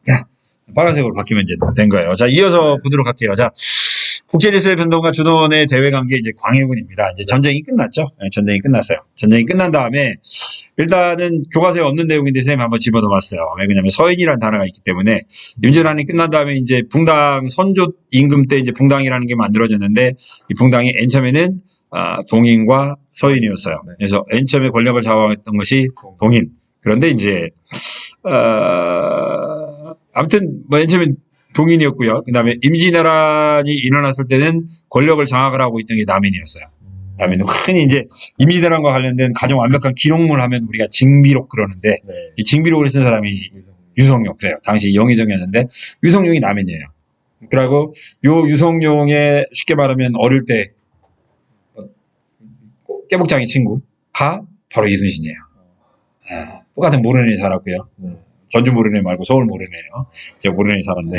자, 파란색으로 바뀌면 이제 된 거예요. 자, 이어서 보도록 할게요. 자, 국제질서의 변동과 주도원의 대외 관계 이제 광해군입니다. 이제 전쟁이 끝났죠. 네, 전쟁이 끝났어요. 전쟁이 끝난 다음에 일단은 교과서에 없는 내용인데 선생님 한번 집어넣었어요. 왜냐면 서인이라는 단어가 있기 때문에 윤전환이 끝난 다음에 이제 붕당 선조 임금 때 이제 붕당이라는 게 만들어졌는데 이 붕당이 맨 처음에는 동인과 서인이었어요. 그래서 맨 처음에 권력을 잡아왔던 것이 동인. 그런데 이제 아무튼 뭐 맨 처음엔 동인이었고요. 그 다음에 임진왜란이 일어났을 때는 권력을 장악을 하고 있던 게 남인이었어요. 남인은 흔히 이제 임진왜란과 관련된 가장 완벽한 기록물 하면 우리가 징비록 그러는데 이 징비록을 쓴 사람이 유성룡 그래요. 당시 영의정이었는데 유성룡이 남인이에요. 그리고 요 유성룡의 쉽게 말하면 어릴 때 깨복장이 친구가 바로 이순신이에요. 똑같은 모르는에 살았고요. 전주 모르네 말고 서울 모르네요. 제가 모르네 살았네.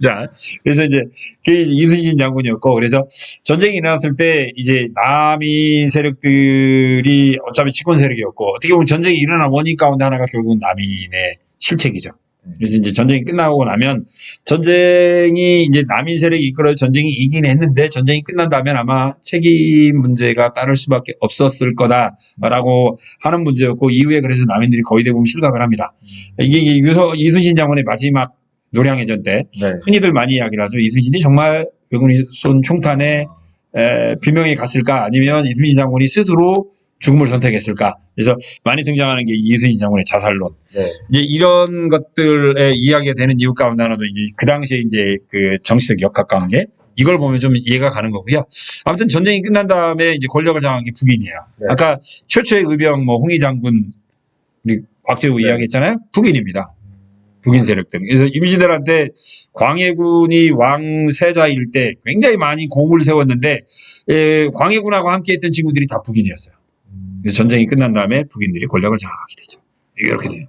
자, 그래서 이제 그 이순신 장군이었고, 그래서 전쟁이 일어났을 때 이제 남인 세력들이 어차피 집권 세력이었고, 어떻게 보면 전쟁이 일어난 원인 가운데 하나가 결국은 남인의 실책이죠. 그래서 이제 전쟁이 끝나고 나면 전쟁이 이제 남인 세력이 이끌어 전쟁이 이긴 했는데 전쟁이 끝난다면 아마 책임 문제가 따를 수밖에 없었을 거다라고 하는 문제였고 이후에 그래서 남인들이 거의 대부분 실각을 합니다. 이게 이순신 장군의 마지막 노량해전 때 흔히들 많이 이야기를 하죠. 이순신이 정말 외국인 쏜 총탄에 비명이 갔을까 아니면 이순신 장군이 스스로 죽음을 선택했을까. 그래서 많이 등장하는 게 이순신 장군의 자살론. 이제 이런 것들의 이야기가 되는 이유 가운데 하나도 이제 그 당시에 이제 그 정치적 역학관계 이걸 보면 좀 이해가 가는 거고요. 아무튼 전쟁이 끝난 다음에 이제 권력을 장악한 게 북인이에요. 아까 최초의 의병 뭐 홍희 장군 우리 곽재우 이야기했잖아요. 북인입니다. 북인 세력들. 그래서 임진왜란 때 광해군이 왕세자일 때 굉장히 많이 공을 세웠는데 광해군하고 함께했던 친구들이 다 북인이었어요. 그래서 전쟁이 끝난 다음에 북인들이 권력을 장악하게 되죠. 이렇게 돼요.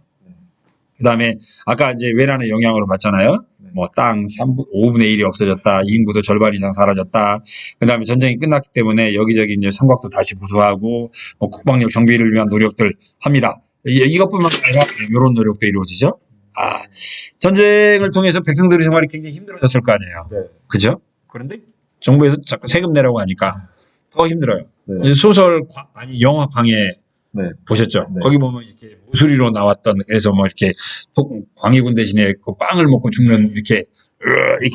그 다음에 아까 이제 외란의 영향으로 봤잖아요. 뭐 땅 5분의 1이 없어졌다. 인구도 절반 이상 사라졌다. 그 다음에 전쟁이 끝났기 때문에 여기저기 이제 성곽도 다시 부수하고 뭐 국방력 정비를 위한 노력들 합니다. 이것뿐만 아니라 이런 노력도 이루어지죠. 전쟁을 통해서 백성들의 생활이 굉장히 힘들어졌을 거 아니에요. 그죠? 그런데 정부에서 자꾸 세금 내라고 하니까 더 힘들어요. 소설 영화 광해 보셨죠? 거기 보면 이렇게 무수리로 나왔던 그래서 뭐 이렇게 광해군 대신에 그 빵을 먹고 죽는 이렇게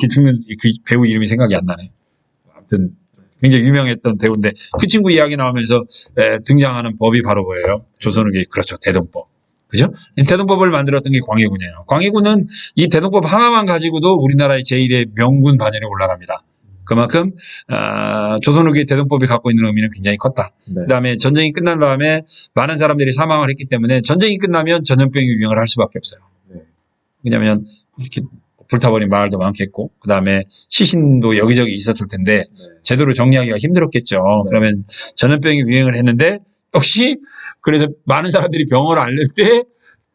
죽는 그 배우 이름이 생각이 안 나네. 아무튼 굉장히 유명했던 배우인데 그 친구 이야기 나오면서 등장하는 법이 바로 뭐예요? 조선후기 그렇죠. 대동법. 그죠? 대동법을 만들었던 게 광해군이에요. 광해군은 이 대동법 하나만 가지고도 우리나라의 제1의 명군 반열에 올라갑니다. 그만큼 조선후기 대동법이 갖고 있는 의미는 굉장히 컸다. 그다음에 전쟁이 끝난 다음에 많은 사람들이 사망을 했기 때문에 전쟁이 끝나면 전염병이 유행을 할 수밖에 없어요. 왜냐하면 이렇게 불타버린 마을도 많겠고 그다음에 시신도 여기저기 있었을 텐데 제대로 정리하기가 힘들었겠죠. 그러면 전염병이 유행을 했는데 역시 그래서 많은 사람들이 병을 앓을 때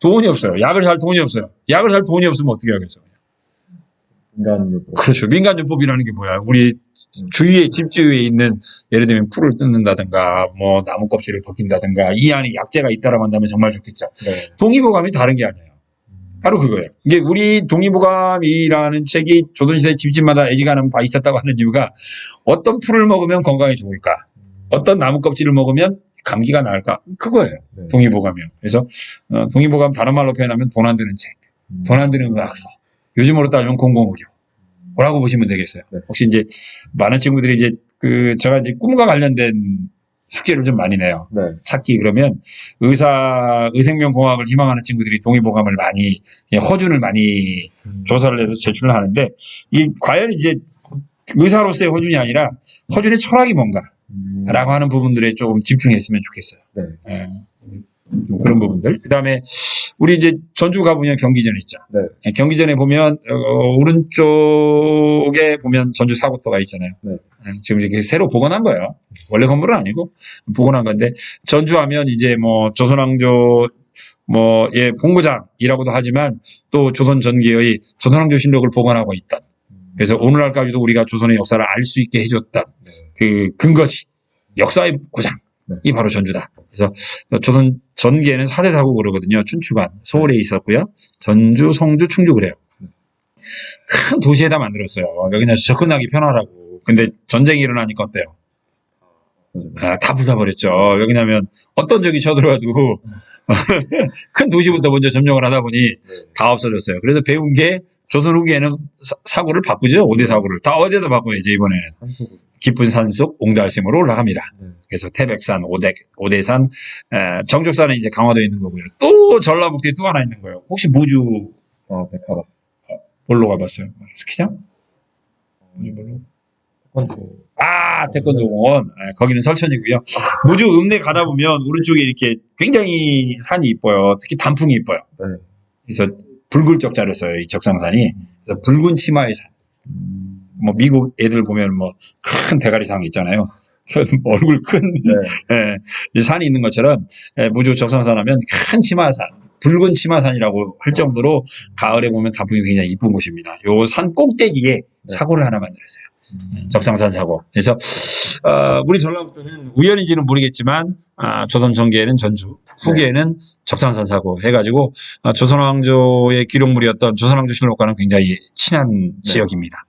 돈이 없어요. 약을 살 돈이 없어요. 약을 살 돈이 없으면 어떻게 하겠어요? 민간요법. 그렇죠. 민간요법이라는 게 뭐야? 우리 주위에 집 주위에 있는 예를 들면 풀을 뜯는다든가 뭐 나무 껍질을 벗긴다든가 이 안에 약재가 있다라고 한다면 정말 좋겠죠. 동의보감이 다른 게 아니에요. 바로 그거예요. 이게 우리 동의보감이라는 책이 조선시대 집집마다 애지간하면 다 있었다고 하는 이유가 어떤 풀을 먹으면 건강에 좋을까? 어떤 나무 껍질을 먹으면 감기가 나을까? 그거예요. 동의보감이요. 그래서 동의보감 다른 말로 표현하면 돈 안 드는 책, 돈 안 드는 의학서. 요즘으로 따지면 공공의료. 뭐라고 보시면 되겠어요. 혹시 이제 많은 친구들이 이제 제가 이제 꿈과 관련된 숙제를 좀 많이 내요. 찾기 그러면 의생명공학을 희망하는 친구들이 동의보감을 많이 허준을 많이 조사를 해서 제출을 하는데 이게 과연 이제 의사로서의 허준이 아니라 허준의 철학이 뭔가라고 하는 부분들에 조금 집중했으면 좋겠어요. 그런 부분들. 그 다음에 우리 이제 전주 가보면 경기전 있죠. 경기전에 보면 오른쪽에 보면 전주 사고터가 있잖아요. 지금 이렇게 새로 복원한 거예요. 원래 건물은 아니고 복원한 건데 전주하면 이제 뭐 조선왕조 본부장이라고도 하지만 또 조선 전기의 조선왕조 실록을 복원하고 있던. 그래서 오늘날까지도 우리가 조선의 역사를 알 수 있게 해줬던 그 근거지 역사의 고장. 이 바로 전주다. 그래서 조선 전기에는 4대 사고 그러거든요. 춘추관, 서울에 있었고요. 전주, 성주, 충주 그래요. 큰 도시에다 만들었어요. 여기는 접근하기 편하라고. 근데 전쟁이 일어나니까 어때요? 다 부숴버렸죠. 왜냐면 어떤 적이 쳐들어와도 큰 도시부터 먼저 점령을 하다 보니 다 없어졌어요. 그래서 배운 게 조선 후기에는 사고를 바꾸죠. 5대 사고를. 다 어디에다 바꿔야지 이번에는. 깊은 산속 옹달샘으로 올라갑니다. 그래서 태백산, 오대산, 정족산은 이제 강화도에 있는 거고요. 또 전라북도에 또 하나 있는 거예요. 혹시 무주 네, 가봤어요. 뭘로 가봤어요? 스키장? 태권도 공원. 거기는 설천이고요. 무주 읍내 가다 보면 오른쪽에 이렇게 굉장히 산이 이뻐요. 특히 단풍이 이뻐요. 네. 그래서 붉을적 자렸어요. 이 적상산이. 그래서 붉은 치마의 산. 뭐 미국 애들 보면 뭐 큰 대가리상 있잖아요. 얼굴 큰 이 산이 있는 것처럼 무주 적상산 하면 큰 치마산, 붉은 치마산이라고 할 정도로 가을에 보면 단풍이 굉장히 이쁜 곳입니다. 요 산 꼭대기에 사고를 하나 만들었어요. 적상산 사고. 그래서 우리 전라북도는 우연인지는 모르겠지만 조선 전기에는 전주, 후기에는 적상산 사고 해가지고 조선왕조의 기록물이었던 조선왕조실록과는 굉장히 친한 지역입니다.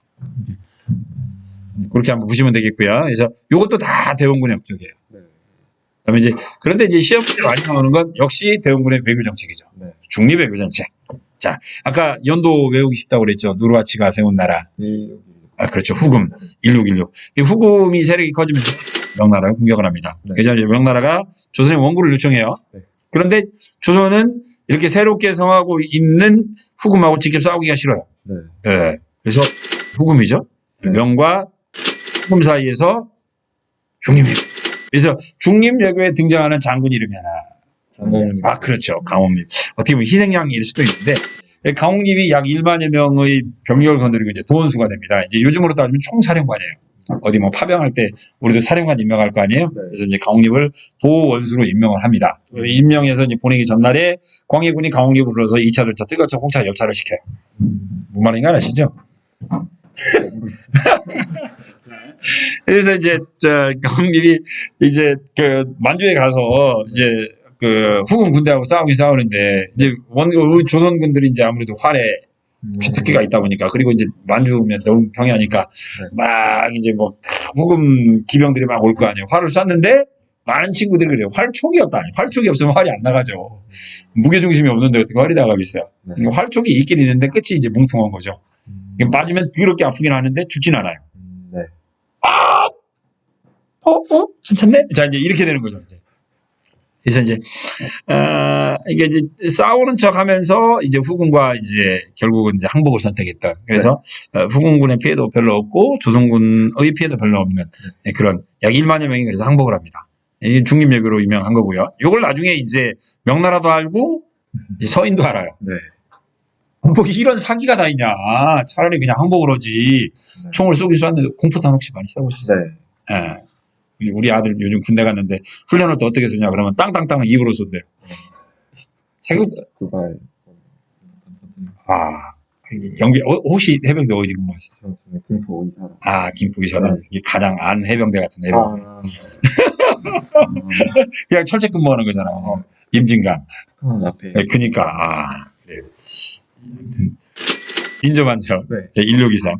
그렇게 한번 보시면 되겠고요. 그래서 이것도 다 대원군의 업적이에요. 그다음에 그런데 이제 시험 문제 많이 나오는 건 역시 대원군의 외교 정책이죠. 중립 외교 정책. 자, 아까 연도 외우기 쉽다고 그랬죠. 누르하치가 세운 나라. 그렇죠. 후금 1616. 이 후금이 세력이 커지면서 명나라를 공격을 합니다. 그래서 이제 명나라가 조선에 원고를 요청해요. 그런데 조선은 이렇게 새롭게 성하고 있는 후금하고 직접 싸우기가 싫어요. 그래서 후금이죠. 명과 후금 사이에서 중립외교. 그래서 중립외교에 등장하는 장군 이름이 하나. 그렇죠. 강홍립. 어떻게 보면 희생양일 수도 있는데 강홍립이 약 1만여 명의 병력을 건드리고 이제 도원수가 됩니다. 이제 요즘으로 따지면 총사령관이에요. 어디 뭐 파병할 때 우리도 사령관 임명할 거 아니에요? 그래서 이제 강홍립을 도원수로 임명을 합니다. 임명해서 이제 보내기 전날에 광해군이 강홍립을 불러서 2차 전차 뜨거쳐 홍차 열차를 시켜요. 뭔 말인가 아시죠? 그래서 이제 강홍립이 이제 만주에 가서 이제 후금 군대하고 싸우는데 이제 조선군들이 이제 아무래도 활에 주특기가 있다 보니까 그리고 이제 만주면 너무 평야니까 막 이제 뭐 후금 기병들이 막 올 거 아니에요. 활을 쐈는데 많은 친구들이 그래요. 활촉이 없다. 활촉이 없으면 활이 안 나가죠. 무게중심이 없는데 어떻게 활이 나가겠어요. 활촉이 있긴 있는데 끝이 이제 뭉퉁한 거죠. 맞으면 더럽게 아프긴 하는데 죽진 않아요. 괜찮네? 자, 이제 이렇게 되는 거죠. 이제. 그래서 이제, 이게 이제 싸우는 척 하면서 이제 후군과 이제 결국은 이제 항복을 선택했던. 그래서 후군군의 피해도 별로 없고 조선군의 피해도 별로 없는 그런 약 1만여 명이 그래서 항복을 합니다. 이게 중립외교로 유명한 거고요. 이걸 나중에 이제 명나라도 알고 서인도 알아요. 뭐 이런 사기가 다 있냐. 차라리 그냥 항복을 하지. 총을 쏘긴 쐈는데 공포탄 혹시 많이 쏴보셨어요? 우리 아들 요즘 군대 갔는데 훈련을 또 어떻게 쓰냐 그러면 땅땅땅 입으로 쏜대요. 경비 혹시 해병대 어디 근무하셨어요? 김포 의사라. 김포 의사라. 이게 가장 안 해병대 같은 해병대. 그냥 철책 근무하는 거잖아. 임진강. 앞에. 그니까 그래요. 아무튼 인조반점 1623.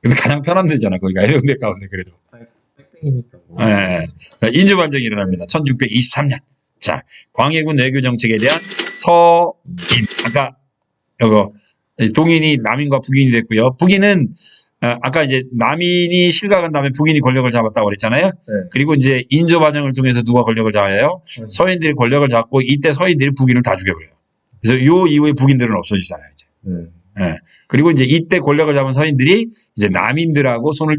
근데 가장 편한 데잖아. 거기가 해병대 가운데 그래도. 자, 인조반정이 일어납니다. 1623년. 자, 광해군 외교 정책에 대한 서인. 아까 동인이 남인과 북인이 됐고요. 북인은 아까 이제 남인이 실각한 다음에 북인이 권력을 잡았다고 그랬잖아요. 그리고 이제 인조반정을 통해서 누가 권력을 잡아요? 서인들이 권력을 잡고 이때 서인들이 북인을 다 죽여버려요. 그래서 요 이후에 북인들은 없어지잖아요. 이제. 그리고 이제 이때 권력을 잡은 서인들이 이제 남인들하고 손을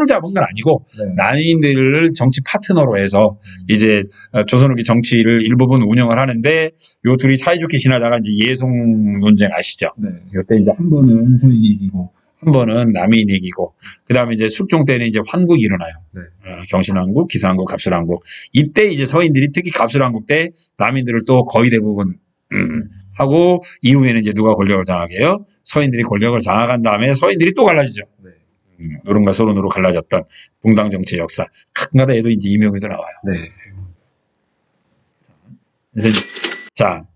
잡은 건 아니고 남인들을 정치 파트너로 해서 이제 조선후기 정치를 일부분 운영을 하는데 요 둘이 사이좋게 지나다가 이제 예송 논쟁 아시죠? 이때 이제 한 번은 서인이 이기고 한 번은 남인이 이기고 그 다음에 이제 숙종 때는 이제 환국이 일어나요. 경신왕국, 기사왕국, 갑술왕국. 이때 이제 서인들이 특히 갑술왕국 때 남인들을 또 거의 대부분 하고 이후에는 이제 누가 권력을 장악해요? 해요? 서인들이 권력을 장악한 다음에 서인들이 또 갈라지죠. 노른과 소론으로 갈라졌던 붕당 정치의 역사. 가끔가다 얘도 이제 이명에도 나와요.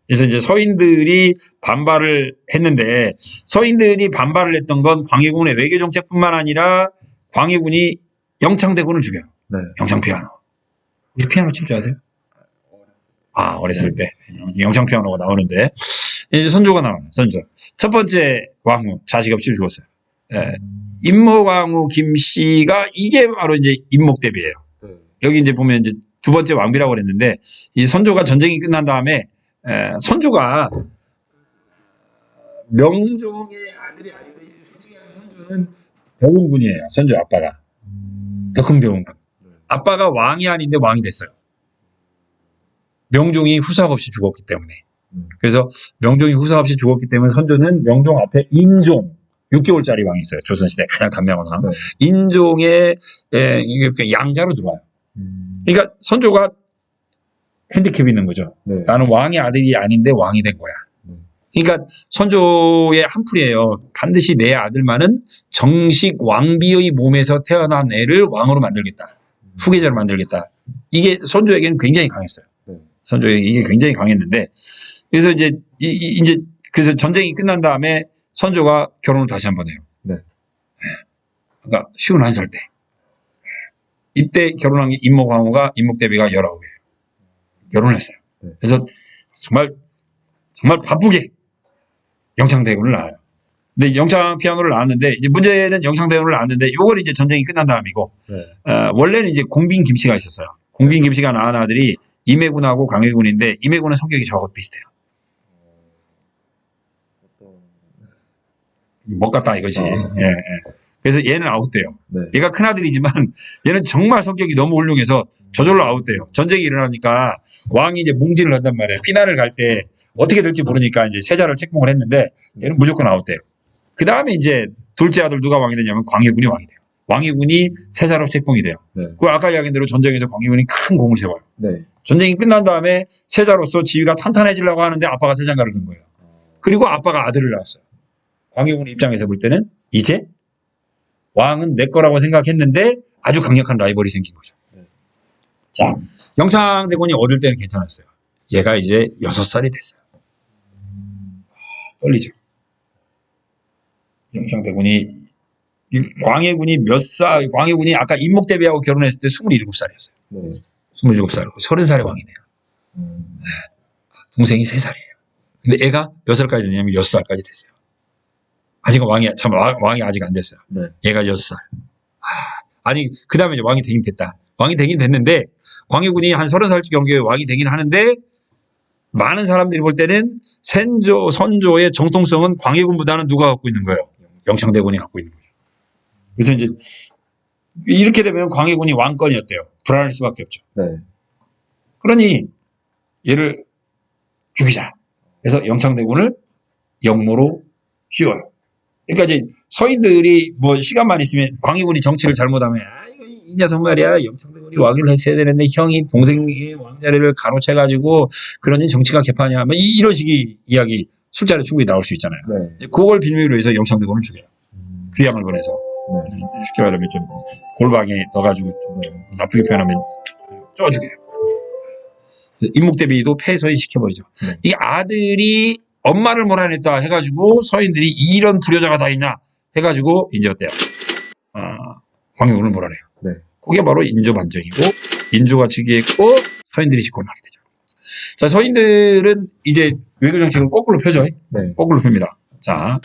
그래서 이제 서인들이 반발을 했는데, 서인들이 반발을 했던 건 광해군의 외교 정책뿐만 아니라 광해군이 영창대군을 죽여요. 네. 영창 피아노. 혹시 피아노 칠 줄 아세요? 아, 어렸을 때. 영창 피아노가 나오는데, 이제 선조가 나와요, 선조. 첫 번째 왕후, 자식 없이 죽었어요. 예. 임모광후 김씨가 이게 바로 이제 임목대비예요. 네. 여기 이제 보면 이제 두 번째 왕비라고 그랬는데, 이 선조가 전쟁이 끝난 다음에, 선조가 명종의 아들이 아닌데, 솔직히 선조는 대원군이에요. 선조 아빠가. 덕흥대원군. 아빠가 왕이 아닌데 왕이 됐어요. 명종이 후삭 없이 죽었기 때문에. 그래서 명종이 후삭 없이 죽었기 때문에 선조는 명종 앞에 인종, 6개월짜리 왕이 있어요. 조선시대 가장 단명한 왕. 네. 인종의 양자로 들어와요. 그러니까 선조가 핸디캡이 있는 거죠. 네. 나는 왕의 아들이 아닌데 왕이 된 거야. 그러니까 선조의 한풀이에요. 반드시 내 아들만은 정식 왕비의 몸에서 태어난 애를 왕으로 만들겠다. 후계자로 만들겠다. 이게 선조에게는 굉장히 강했어요. 네. 선조에게 이게 굉장히 강했는데, 그래서 이제 그래서 전쟁이 끝난 다음에 선조가 결혼을 다시 한번 해요. 네. 그러니까 51살 때. 이때 결혼한 게 임목광후가 임목대비가 19이에요. 결혼했어요. 네. 그래서 정말 바쁘게 영창대군을 낳아요. 근데 영창 피아노를 낳았는데, 이제 문제는 영창대군을 낳았는데, 요걸 이제 전쟁이 끝난 다음이고, 네. 원래는 이제 공빈 김씨가 있었어요. 공빈 김씨가 낳은 아들이 임해군하고 광해군인데, 임해군은 성격이 저하고 비슷해요. 못 갔다 이거지. 예, 예. 그래서 얘는 아웃돼요. 네. 얘가 큰아들이지만 얘는 정말 성격이 너무 훌륭해서 저절로 아웃돼요. 전쟁이 일어나니까 왕이 이제 뭉진을 한단 말이에요. 피난을 갈 때 어떻게 될지 모르니까 이제 세자를 책봉을 했는데 얘는 무조건 아웃돼요. 그 다음에 이제 둘째 아들 누가 왕이 되냐면 광해군이 왕이 돼요. 광해군이 세자로 책봉이 돼요. 네. 그 아까 이야기한 대로 전쟁에서 광해군이 큰 공을 세워요. 네. 전쟁이 끝난 다음에 세자로서 지위가 탄탄해지려고 하는데 아빠가 세장가를 둔 거예요. 그리고 아빠가 아들을 낳았어요. 광해군 입장에서 볼 때는 이제 왕은 내 거라고 생각했는데 아주 강력한 라이벌이 생긴 거죠. 네. 자, 영창대군이 어릴 때는 괜찮았어요. 얘가 이제 6살이 됐어요. 떨리죠. 영창대군이, 광해군이 광해군이 아까 임목대비하고 결혼했을 때 27살이었어요. 네. 27살이고 30살에 왕이 돼요. 동생이 3살이에요. 근데 애가 몇 살까지 되냐면 6살까지 됐어요. 아직은 왕이 아직 안 됐어요. 네. 얘가 6살. 아니, 그 다음에 이제 왕이 되긴 됐다. 왕이 되긴 됐는데, 광해군이 한 30살 경계에 왕이 되긴 하는데, 많은 사람들이 볼 때는 선조의 정통성은 광해군보다는 누가 갖고 있는 거예요? 영창대군이 갖고 있는 거죠. 그래서 이제, 이렇게 되면 광해군이 왕권이었대요. 불안할 수밖에 없죠. 네. 그러니, 얘를 죽이자. 그래서 영창대군을 영모로 씌워요. 그러니까 이제 서인들이 뭐 시간만 있으면 광해군이 정치를 잘못하면 이거 이 녀석 말이야 영창대군이 왕위를 했어야 되는데 형이 동생의 왕자리를 가로채가지고 그러니 정치가 개판이야 뭐 이런 식의 이야기 술자리 충분히 나올 수 있잖아요. 네. 그걸 빌미로 해서 영창대군을 죽여요. 귀양을 보내서 네. 쉽게 말하면 좀 골방에 넣어가지고 좀 나쁘게 표현하면 쪄 죽여요. 임목대비도 폐서인 시켜버리죠. 네. 이 아들이 엄마를 몰아냈다 해가지고 서인들이 이런 불효자가 다 있나 해가지고 이제 어때요? 광해군을 몰아내요. 네. 그게 바로 인조반정이고 인조가 즉위했고 서인들이 집권을 하게 되죠. 자, 서인들은 이제 외교 정책을 거꾸로 펴죠. 네. 거꾸로 펴니다. 자,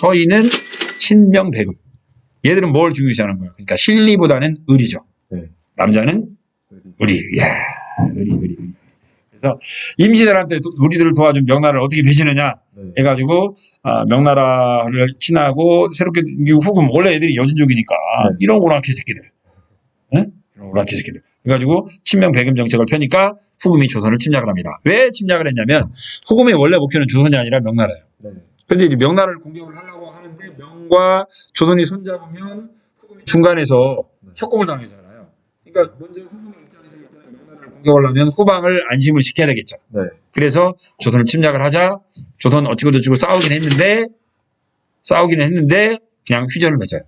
서인은 친명배급. 얘들은 뭘 중요시하는 거예요? 그러니까 실리보다는 의리죠. 네. 남자는 의리. 야, 의리. 그래서 임시들한테 우리들을 도와준 명나라를 어떻게 되시느냐 네. 해가지고 명나라를 친하고 새롭게 후금 원래 애들이 여진족이니까 네. 이런 오랑캐 새끼들, 응? 이런 오랑캐 새끼들. 그래가지고 친명 배금 정책을 펴니까 후금이 조선을 침략을 합니다. 왜 침략을 했냐면 후금의 원래 목표는 조선이 아니라 명나라예요. 네. 그런데 이제 명나라를 공격을 하려고 하는데 명과 조선이 손잡으면 후금이 중간에서 협공을 당하잖아요. 그러니까 먼저 후금의 입장에서 명나라를 공격을 하면 후방을 안심을 시켜야 되겠죠. 네. 그래서 조선을 침략을 하자 조선 어찌고저찌고 싸우긴 했는데 그냥 휴전을 맺어요.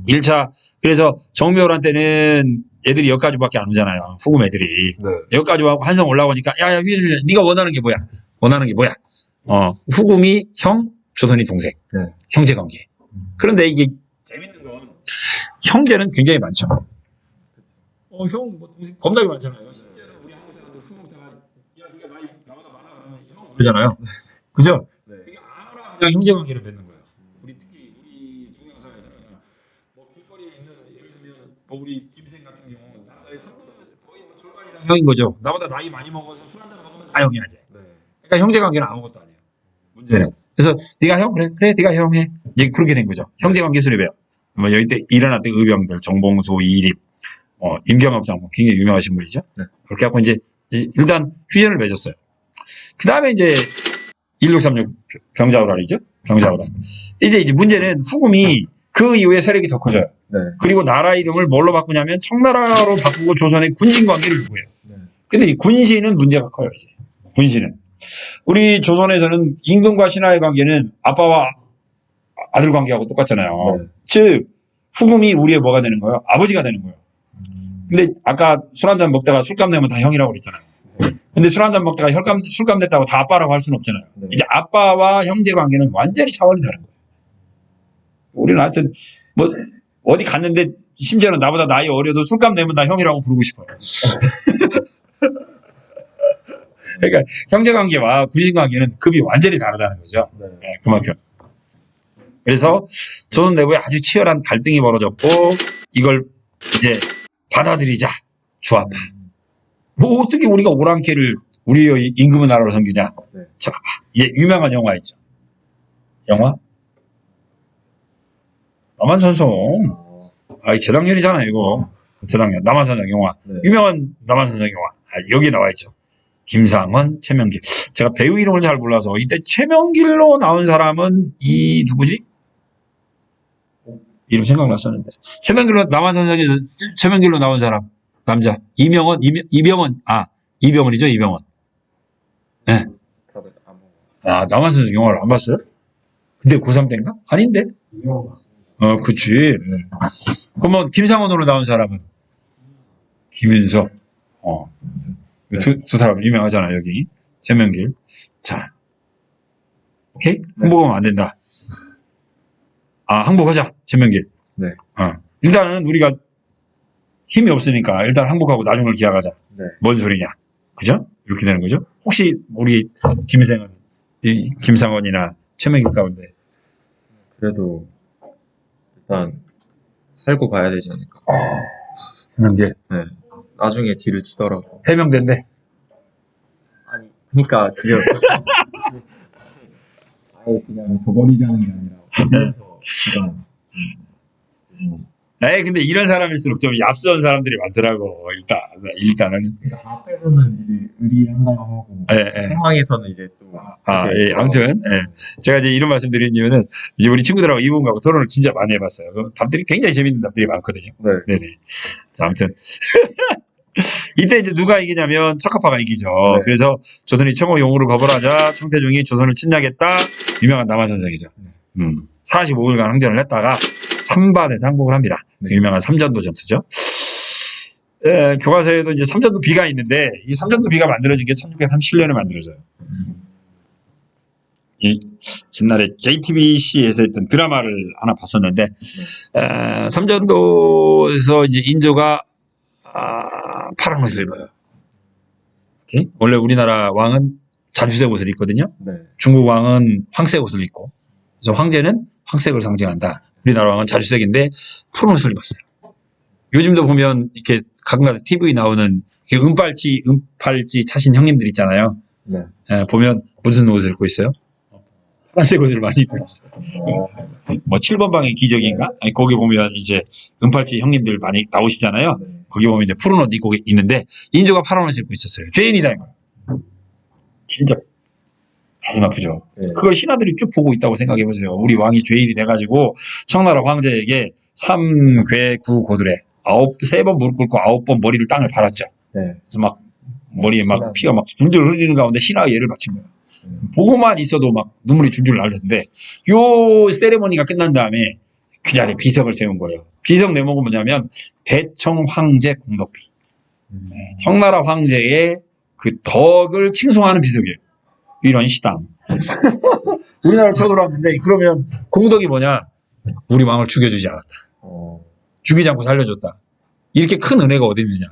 1차 그래서 정묘한테는 애들이 여기까지밖에 안 오잖아요. 후금 애들이. 네. 여기까지 와고 한성 올라오니까 야야 휘준이 네가 원하는 게 뭐야? 원하는 게 뭐야? 후금이 형, 조선이 동생. 네. 형제 관계. 그런데 이게 재밌는 건 형제는 굉장히 많죠. 형, 뭐 동생 겁나게 많잖아요. 실제로 우리 한국 사람들 술 먹다가 야 네가 나이 나보다 많아 그러면 형 그러잖아요. 그죠? 네. 이게 아무나 그냥 형제 관계를 맺는 거예요. 우리 특히 우리 동양사회잖아요. 뭐 길거리에 있는 예를 들면 뭐 우리 김생 같은 경우 남자의 거의 뭐 절반이랑 형인 거죠. 나보다 나이 많이 먹어서 술 한잔 먹으면 다 형이야 이제. 네. 그러니까 형제 관계는 아무것도 아니에요. 문제는. 그래서 네가 형 그래 네가 형 해. 이제 그렇게 된 거죠. 형제 관계 수립이에요. 뭐 여기 때 일어났던 의병들 정봉수 이립 임경업 장군 굉장히 유명하신 분이죠. 네. 그렇게 하고 이제 일단 휴전을 맺었어요. 그 다음에 이제 1636 병자호란이죠. 병자호란. 이제 문제는 후금이 그 이후에 세력이 더 커져요. 네. 그리고 나라 이름을 뭘로 바꾸냐면 청나라로 바꾸고 조선의 군신 관계를 요구해요. 네. 근데 이 군신은 문제가 커요, 이제. 군신은. 우리 조선에서는 임금과 신하의 관계는 아빠와 아들 관계하고 똑같잖아요. 네. 즉, 후금이 우리의 뭐가 되는 거예요? 아버지가 되는 거예요. 근데 아까 술 한잔 먹다가 술값 내면 다 형이라고 그랬잖아요. 근데 술 한잔 먹다가 술값 냈다고 다 아빠라고 할 수는 없잖아요. 네. 이제 아빠와 형제 관계는 완전히 차원이 다른 거예요. 우리는 하여튼 뭐 어디 갔는데 심지어는 나보다 나이 어려도 술값 내면 다 형이라고 부르고 싶어요. 그러니까 형제 관계와 군신 관계는 급이 완전히 다르다는 거죠. 네. 네, 그만큼. 그래서 조선 내부에 아주 치열한 갈등이 벌어졌고 이걸 이제 받아들이자 주합. 뭐 어떻게 우리가 오랑캐를 우리의 임금의 나라로 섬기냐? 네. 잠깐만. 이제 유명한 영화 있죠. 영화? 남한산성. 재작년이잖아요, 이거. 재작년. 남한산성 영화. 네. 유명한 남한산성 영화. 여기에 나와 있죠. 김상원, 최명길. 제가 배우 이름을 잘 몰라서 이때 최명길로 나온 사람은 이 누구지? 이름 생각났었는데. 최명길로 남한산성에서 최명길로 나온 사람. 남자. 이병헌. 이병헌이죠, 이병헌. 네. 다들 안 먹어요. 남한산성 영화를 안 봤어요? 근데 고3 때인가? 아닌데? 그치. 네. 그러면 김상원으로 나온 사람은? 김윤석. 네. 두 사람 유명하잖아, 여기. 최명길. 자. 오케이? 항복하면 안 된다. 항복하자, 최명길. 네. 일단은 우리가 힘이 없으니까 일단 항복하고 나중을 기약하자. 네. 뭔 소리냐. 그죠? 이렇게 되는 거죠. 혹시 우리 김생은, 김상원이나 최명길 가운데 그래도 일단 살고 가야 되지 않을까. 최명길. 네. 나중에 뒤를 치더라도. 해명된대. 아니, 그러니까 그게 아예 그냥 줘버리자는 게 아니라 그래서 지금 근데 이런 사람일수록 좀 얍스런 사람들이 많더라고. 일단은. 그러니까 앞에서는 이제 의리한다고 하고 상황에서는 이제 또 아무튼 제가 이제 이런 말씀드리는 이유는 이제 우리 친구들하고 이분하고 토론을 진짜 많이 해봤어요. 그 답들이 굉장히 재밌는 답들이 많거든요. 네. 네네. 자, 아무튼 이때 이제 누가 이기냐면 척하파가 이기죠. 네. 그래서 조선이 청호 용으로 거벌하자 청태종이 조선을 침략했다. 유명한 남한산성이죠. 45일간 항전을 했다가 삼반에서 항복을 합니다. 네. 유명한 삼전도 전투죠. 교과서에도 이제 삼전도 비가 있는데 이 삼전도 비가 만들어진 게 1637년에 만들어져요. 옛날에 JTBC에서 했던 드라마를 하나 봤었는데 삼전도에서 이제 인조가 파란 옷을 입어요. 오케이? 원래 우리나라 왕은 자주색 옷을 입거든요. 네. 중국 왕은 황색 옷을 입고 그래서 황제는 황색을 상징한다. 우리나라 왕은 자주색인데 푸른 옷을 입었어요. 요즘도 보면 이렇게 가끔가다 TV 나오는 은팔찌 차신 형님들 있잖아요. 네. 보면 무슨 옷을 입고 있어요? 파란색 옷을 많이 입고 있어요. 뭐 7번 방의 기적인가? 아니, 거기 보면 이제 은팔찌 형님들 많이 나오시잖아요. 네. 거기 보면 이제 푸른 옷 입고 있는데 인조가 파란 옷을 입고 있었어요. 죄인이다 이거. 진짜 가슴 아프죠. 네. 그걸 신하들이 쭉 보고 있다고 생각해 보세요. 우리 왕이 죄인이 돼가지고 청나라 황제에게 삼괴구 고들에 3번 무릎 꿇고 9번 머리를 땅을 받았죠. 네. 그래서 막 머리에 막 피가 막 줄줄 흐르는 가운데 신하가 예를 바친 거예요. 보고만 있어도 막 눈물이 줄줄 나올 텐데 요 세레머니가 끝난 다음에 그 자리에 비석을 세운 거예요. 비석 내목은 뭐냐면 대청 황제 공덕비. 청나라 황제의 그 덕을 칭송하는 비석이에요. 이런 시당. 우리나라를 쳐들어왔는데 그러면 공덕이 뭐냐? 우리 왕을 죽여주지 않았다. 죽이지 않고 살려줬다. 이렇게 큰 은혜가 어디 있느냐?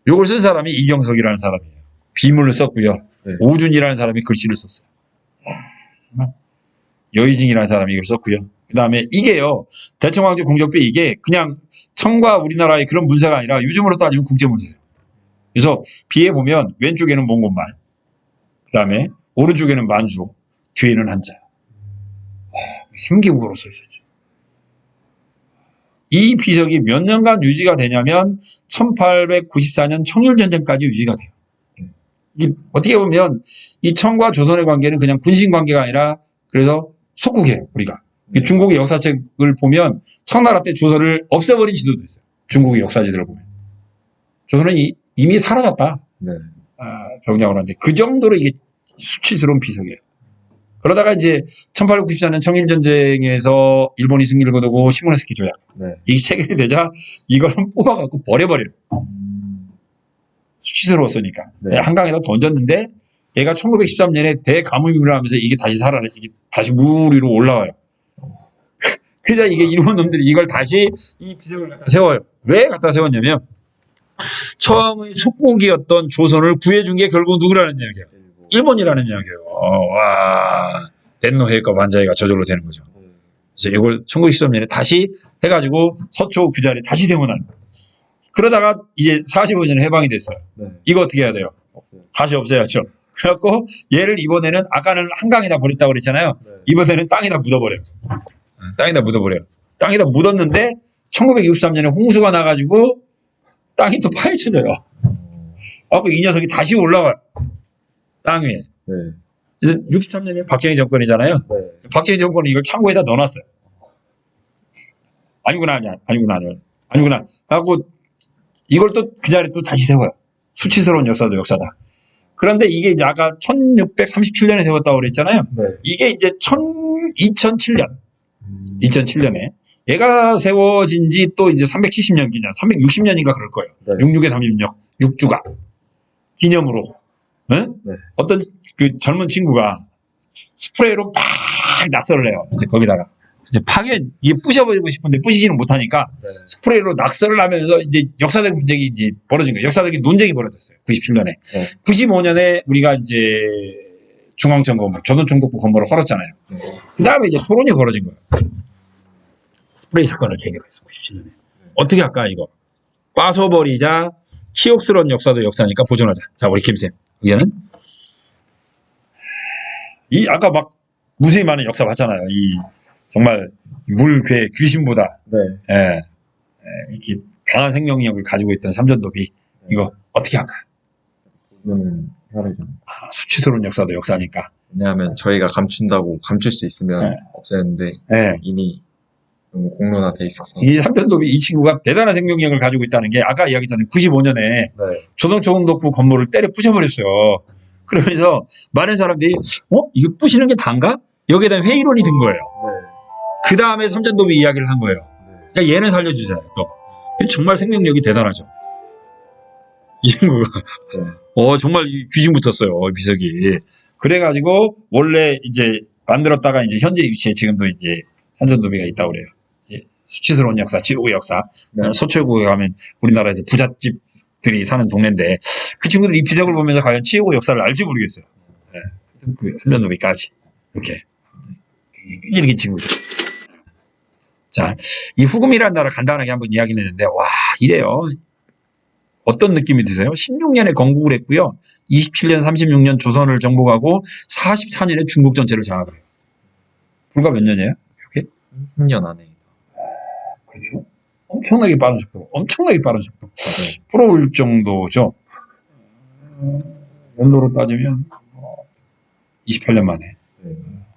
요걸 쓴 사람이 이경석이라는 사람이에요. 비물을 썼고요. 네. 오준이라는 사람이 글씨를 썼어요. 여의징이라는 사람이 이걸 썼고요. 그 다음에 이게요. 대청황제 공적비 이게 그냥 청과 우리나라의 그런 문서가 아니라 요즘으로 따지면 국제문서예요. 그래서 비에 보면 왼쪽에는 몽골말, 그 다음에 오른쪽에는 만주, 뒤에는 한자. 3개국어로 써 있었죠. 이 비석이 몇 년간 유지가 되냐면 1894년 청일전쟁까지 유지가 돼요. 이게 어떻게 보면 이 청과 조선의 관계는 그냥 군신 관계가 아니라 그래서 속국이에요. 우리가. 중국의 역사책을 보면 청나라 때 조선을 없애버린 지도도 있어요. 중국의 역사지들을 보면. 조선은 이미 사라졌다. 네. 병장을 하는데 그 정도로 이게 수치스러운 비석이에요. 그러다가 이제 1894년 청일전쟁에서 일본이 승리를 거두고 시모노세키 조약. 네. 이게 체결이 되자 이거는 뽑아갖고 버려버려요. 수치스러웠으니까. 네. 한강에다 던졌는데 얘가 1913년에 대가뭄을 하면서 이게 다시 살아내, 이게 다시 물 위로 올라와요. 그래서 이게 일본 놈들이 이걸 다시 이 비석을 갖다 세워요. 왜 갖다 세웠냐면 청의 속국이었던 조선을 구해준 게 결국 누구라는 이야기예요. 일본이라는 이야기예요. 와, 덴노헤이과 반자이가 저절로 되는 거죠. 그래서 이걸 1913년에 다시 해가지고 서초 그 자리에 다시 세워놔요. 그러다가 이제 45년에 해방이 됐어요. 네. 이거 어떻게 해야 돼요? 다시 없애야죠. 그래갖고 얘를 이번에는 아까는 한강에다 버렸다고 그랬잖아요. 네. 이번에는 땅에다 묻어버려요. 땅에다 묻어버려요. 땅에다 묻었는데 1963년에 홍수가 나가지고 땅이 또 파헤쳐져요. 그래갖고 이 녀석이 다시 올라와요. 땅 위에. 네. 그래서 63년에 박정희 정권이잖아요. 네. 박정희 정권이 이걸 창고에다 넣어놨어요. 아니구나. 하고 이걸 또 그 자리에 또 다시 세워요. 수치스러운 역사도 역사다. 그런데 이게 이제 아까 1637년에 세웠다고 그랬잖아요. 네. 이게 이제 2007년에 얘가 세워진 지 또 이제 370년 기념, 360년인가 그럴 거예요. 네. 66의 36, 6주가 기념으로. 네? 네. 어떤 그 젊은 친구가 스프레이로 막 낙서를 해요. 이제 거기다가. 이제 이게 부셔버리고 싶은데 부시지는 못하니까 네. 스프레이로 낙서를 하면서 이제 역사적 문제가 이제 벌어진 거예요. 역사적인 논쟁이 벌어졌어요. 97년에. 네. 95년에 우리가 이제 중앙청 건물, 조선총독부 건물을 헐었잖아요. 네. 그 다음에 이제 토론이 벌어진 거예요. 스프레이 사건을 계기로해서 97년에. 어떻게 할까, 이거? 빠서버리자, 치욕스러운 역사도 역사니까 보존하자. 자, 우리 김쌤. 여기는 아까 막 무수히 많은 역사 봤잖아요. 정말 물괴 귀신보다 이렇게 강한 생명력을 가지고 있던 삼전도비 이거 어떻게 할까? 이거는 해야죠. 수치스러운 역사도 역사니까. 왜냐하면 저희가 감춘다고 감출 수 있으면 네. 없애는데 네. 이미 너무 공론화돼 있어서. 이 삼전도비 이 친구가 대단한 생명력을 가지고 있다는 게 아까 이야기했잖아요. 95년에 네. 조선총독부 건물을 때려 부셔버렸어요. 그러면서 많은 사람들이 이거 부시는 게 단가? 여기에 대한 회의론이 든 거예요. 네. 그 다음에 삼전도비 이야기를 한 거예요. 네. 그러니까 얘는 살려주세요. 또 정말 생명력이 대단하죠. 이 친구가 정말 귀신 붙었어요. 비석이. 그래가지고 원래 이제 만들었다가 이제 현재 위치에 지금도 이제 삼전도비가 있다고 그래요. 수치스러운 역사, 치욕의 역사. 네. 서초구에 가면 우리나라에서 부잣집들이 사는 동네인데 그 친구들이 이 비석을 보면서 과연 치욕의 역사를 알지 모르겠어요. 네. 그 삼전도비까지 이렇게 이렇게 친구죠. 자, 이 후금이라는 나라 간단하게 한번 이야기를 했는데 와 이래요. 어떤 느낌이 드세요? 16년에 건국을 했고요. 27년, 36년 조선을 정복하고 44년에 중국 전체를 장악을 해요. 불과 몇 년이에요? 이게? 10년 안에. 그렇죠. 엄청나게 빠른 속도. 부러울 정도죠. 연도로 따지면 28년 만에.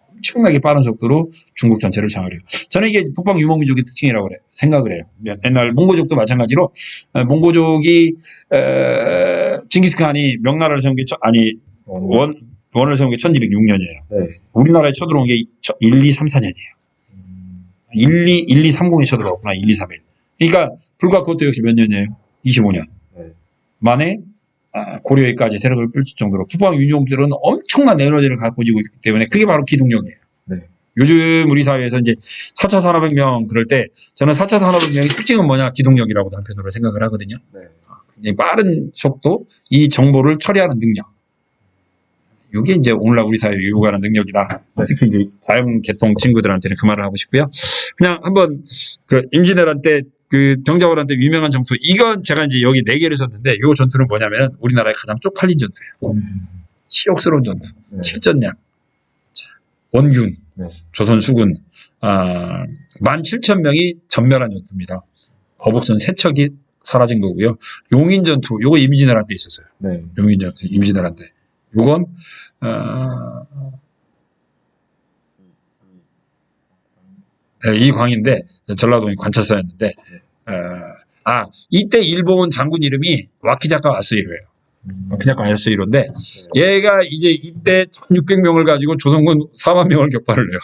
엄청나게 빠른 속도로 중국 전체를 장악해요. 저는 이게 북방 유목민족의 특징이라고 생각을 해요. 옛날 몽고족도 마찬가지로 몽고족이 징기스칸이 명나라를 세운 게 원을 세운 게 1206년이에요. 네. 우리나라에 쳐들어온 게 1234년이에요. 1230에 쳐들어왔구나. 1231. 그러니까 불과 그것도 역시 몇 년이에요? 25년. 네. 만에 고려에까지 세력을 펼칠 정도로 국방 윤용들은 엄청난 에너지를 갖고 지고 있기 때문에 그게 바로 기동력이에요. 네. 요즘 우리 사회에서 이제 4차 산업혁명 그럴 때 저는 4차 산업혁명의 특징은 뭐냐? 기동력이라고 한편으로 생각을 하거든요. 네. 굉장히 빠른 속도, 이 정보를 처리하는 능력. 이게 이제 오늘날 우리 사회에 요구하는 능력이다. 특히 이제 자연계통 친구들한테는 그 말을 하고 싶고요. 그냥 한번 그 임진왜란 때 그 정자월한 때 유명한 전투, 이건 제가 이제 여기 4개를 썼는데 이 전투는 뭐냐면 우리나라에 가장 쪽팔린 전투예요. 치욕스러운 전투. 네. 칠전량. 원균, 네. 조선 수군 17,000명이 전멸한 전투입니다. 거북선 3척이 사라진 거고요. 용인 전투, 요거 임진왜란 때 있었어요. 네. 용인 전투, 임진왜란 때. 요건 이광인데 전라도의 관찰사였는데 이때 일본 장군 이름이 와키자카 와스히로예요. 와키자카 와스히로인데 얘가 이제 이때 1600명을 가지고 조선군 4만 명을 격파를 해요.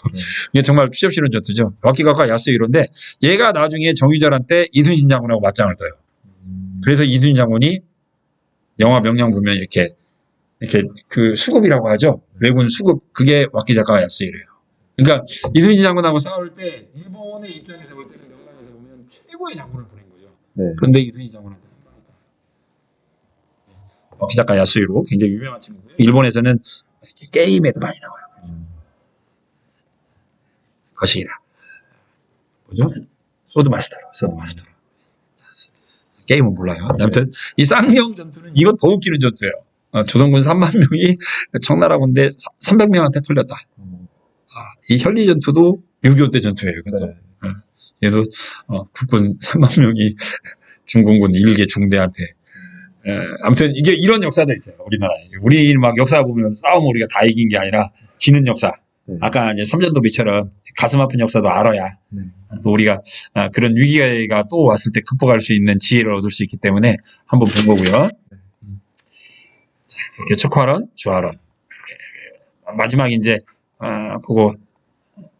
이게 정말 취업실현 전투죠. 와키자카 와스히로인데 얘가 나중에 정유절한 때 이순신 장군하고 맞짱을 떠요. 그래서 이순신 장군이 영화 명량 보면 이렇게 그 수급이라고 하죠. 왜군 수급, 그게 와키자카 와스히로예요. 그러니까 이순신 장군하고 싸울 때 일본의 입장에서 볼 때는 명량에서 보면 최고의 장군을 보낸 거죠. 네. 그런데 이순신 장군한테 와키자카 야스히로 굉장히 유명한 친구고요. 일본에서는 게임에도 많이 나와요. 거시기나 뭐죠? 소드 마스터로. 게임은 몰라요. 아무튼 이 쌍용 전투는 이건 더 웃기는 전투예요. 조선군 3만 명이 청나라 군대 300명한테 털렸다. 이 현리 전투도 6.25 때 전투예요. 그것도. 네. 얘도 국군 3만 명이 중공군 1개 중대한테. 아무튼 이게 이런 역사도 있어요. 우리나라에. 우리 막 역사 보면 싸움 우리가 다 이긴 게 아니라 지는 역사. 네. 아까 이제 삼전도비처럼 가슴 아픈 역사도 알아야 네. 또 우리가 그런 위기가 또 왔을 때 극복할 수 있는 지혜를 얻을 수 있기 때문에 한번 본 거고요. 자, 이렇게 척화론, 주화론. 마지막 이제 보고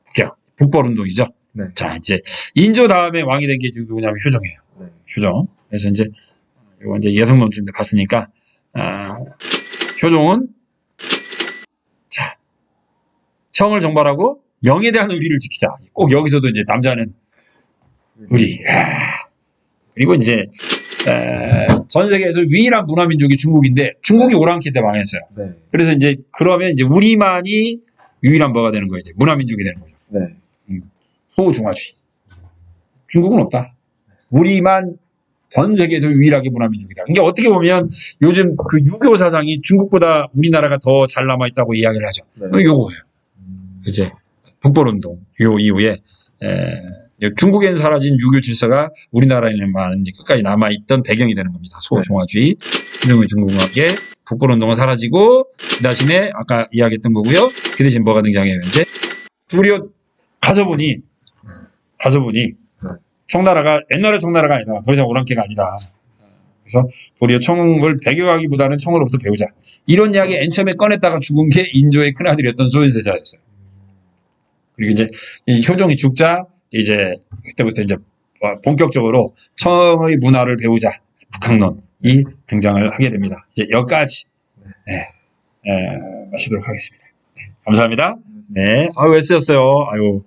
볼게요. 북벌운동이죠. 네. 자, 이제 인조 다음에 왕이 된 게 누구냐면 효종이에요. 네. 효종. 그래서 이제 이거 이제 예성론쯤 때 봤으니까 효종은 자 청을 정발하고 영에 대한 의리를 지키자. 꼭 여기서도 이제 남자는 의리. 그리고 이제 전 세계에서 유일한 문화민족이 중국인데 중국이 오랑캐 때 망했어요. 네. 그래서 이제 그러면 이제 우리만이 유일한 뭐가 되는 거예요. 이제 문화민족이 되는 거죠. 네. 소중화주의. 중국은 없다. 우리만 전 세계에서 유일하게 문화민족이다. 그러니까 어떻게 보면 요즘 그 유교 사상이 중국보다 우리나라가 더 잘 남아있다고 이야기를 하죠. 네. 요거예요. 이제 북벌운동 요 이후에 중국에는 사라진 유교 질서가 우리나라에는 끝까지 남아있던 배경이 되는 겁니다. 소중화주의, 인종의 중국화계, 북벌운동은 사라지고 그 대신에 아까 이야기했던 거고요. 그 대신 뭐가 등장해요? 이제 도리어 가서 보니 청나라가 옛날의 청나라가 아니다. 더 이상 오랑캐가 아니다. 그래서 도리어 청을 배교하기보다는 청으로부터 배우자. 이런 이야기 맨 처음에 꺼냈다가 죽은 게 인조의 큰아들이었던 소현세자였어요. 그리고 이제 이 효종이 죽자 이제 그때부터 이제 본격적으로 청의 문화를 배우자 북학론이 등장을 하게 됩니다. 이제 여기까지 마치도록 하겠습니다. 네, 감사합니다. 네, 왜 쓰였어요? 아유.